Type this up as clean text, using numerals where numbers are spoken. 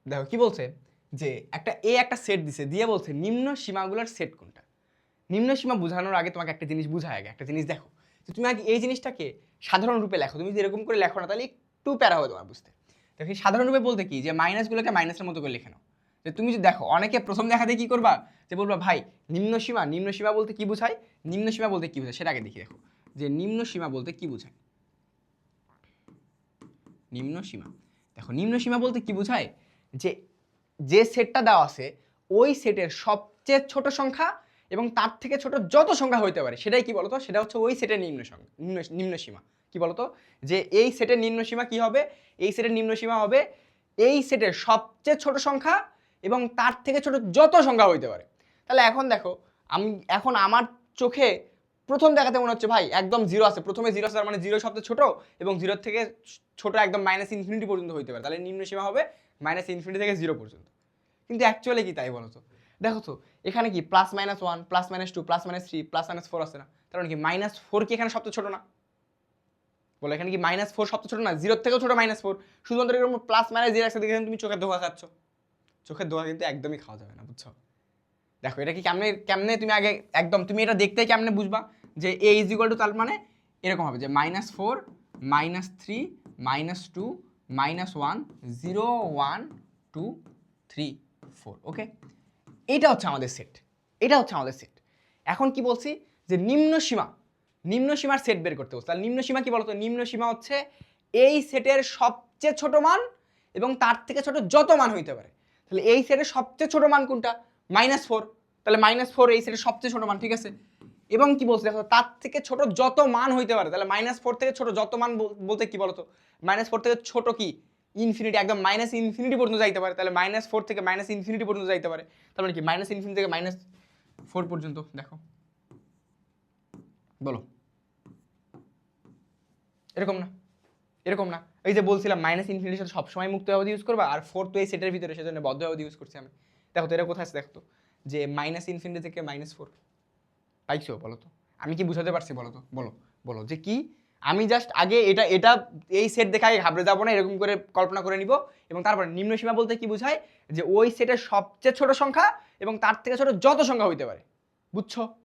দেখো কি বলছে যে একটা সেট দিছে, দিয়ে বলছে নিম্ন সীমাগুলোর সেট কোনটা। নিম্ন সীমা বোঝানোর আগে তোমাকে একটা জিনিস বুঝায়, আগে একটা জিনিস দেখো যে তুমি আগে এই জিনিসটাকে সাধারণ রূপে লেখো। তুমি যদি এরকম করে লেখো না তাহলে একটু প্যারা হবে তোমার বুঝতে। দেখো সাধারণ রূপে বলতে কি, যে মাইনাসগুলোকে মাইনাসের মতো করে লিখে নাও। যে তুমি যদি দেখো অনেকে প্রথম দেখাতে কি করবা, যে বলবা ভাই নিম্ন সীমা বলতে কি বোঝায়, নিম্ন সীমা বলতে কি বোঝায় সেটা আগে দেখি। দেখো যে নিম্ন সীমা বলতে কি বোঝায়, নিম্ন সীমা, দেখো নিম্ন সীমা বলতে কি বোঝায়, যে সেটটা দেওয়া আছে ওই সেটের সবচেয়ে ছোট সংখ্যা এবং তার থেকে ছোট যত সংখ্যা হইতে পারে সেটাই কি বলতো, সেটা হচ্ছে ওই সেটের নিম্ন সীমা। কি বলতো, যে এই সেটের নিম্ন সীমা কি হবে, এই সেটের নিম্ন সীমা হবে এই সেটের সবচেয়ে ছোট সংখ্যা এবং তার থেকে ছোট যত সংখ্যা হইতে পারে। তাহলে এখন দেখো এখন আমার চোখে প্রথম দেখাতে মনে হচ্ছে ভাই একদম জিরো আছে, প্রথমে জিরো আছে, তার মানে জিরো সবচেয়ে ছোট এবং জিরোর থেকে ছোট একদম -∞ পর্যন্ত হইতে পারে, তাহলে নিম্ন সীমা হবে -∞ থেকে 0 পর্যন্ত। কিন্তু অ্যাকচুয়ালি কি তাই বলো তো? দেখো তো এখানে কি +-1 +-2 +-3 +-4 আছে না, তার মানে কি -4 কি এখানে সবচেয়ে ছোট না? বলো এখানে কি -4 সবচেয়ে ছোট না? 0 থেকেও ছোট -4, শুধুমাত্র এরকম প্লাস মাইনাস দিয়ে রাখছে দেখে তুমি চোখের ধোঁয়া খাচ্ছ। চোখের ধোঁয়া কিন্তু একদমই খাওয়া যাবে না, বুঝছো? দেখো এটা কি কেমনে তুমি আগে একদম তুমি এটা দেখতে কেমনে বুঝবা যে a = তার মানে এরকম হবে যে -4 -3 -2 -1 0 1 2 3 4। ওকে, এটা হচ্ছে আমাদের সেট, এটা হচ্ছে আমাদের সেট। এখন কি বলছি, যে নিম্ন সীমার সেট বের করতে বলছি। তাহলে নিম্ন সীমা কি বলতো, নিম্ন সীমা হচ্ছে এই সেটের সবচেয়ে ছোট মান এবং তার থেকে ছোট যত মান হইতে পারে। তাহলে এই সেটের সবচেয়ে ছোট মান কোনটা, -4, তাহলে -4 এই সেটের সবচেয়ে ছোট মান, ঠিক আছে। এবং কি বলছে দেখো তার থেকে ছোট যত মান হইতে পারে, তাহলে -4 থেকে ছোট যত মান বলতে কি বলতো, -4 থেকে ছোট কি ইনফিনিটি, একদম -∞ পর্যন্ত যাইতে পারে, তাহলে -4 থেকে -∞ পর্যন্ত যাইতে পারে, তার মানে কি -∞ থেকে -4 পর্যন্ত। দেখো বলো এরকম না, এরকম না, এই যে বলছিলাম -∞ সাথে সবসময় মুক্ত ব্যবধি ইউজ করবা, আর 4 তো এই সেটের ভিতরে, সেজন্য বদ্ধ ব্যবধি ইউজ করছি আমি। দেখো তো এটা কোথায় আছে, দেখো তো যে -∞ থেকে -4 পাইছো, বলো তো আমি কি বুঝাতে পারছি, বলো তো, বলো বলো যে কি। আমি জাস্ট আগে এটা এই সেট দেখে আগে ঘাবড়ে যাবো না, এরকম করে কল্পনা করে নিব, এবং তারপর নিম্ন সীমা বলতে কি বোঝায়, যে ওই সেটের সবচেয়ে ছোট সংখ্যা এবং তার থেকে ছোট যত সংখ্যা হইতে পারে, বুঝছো?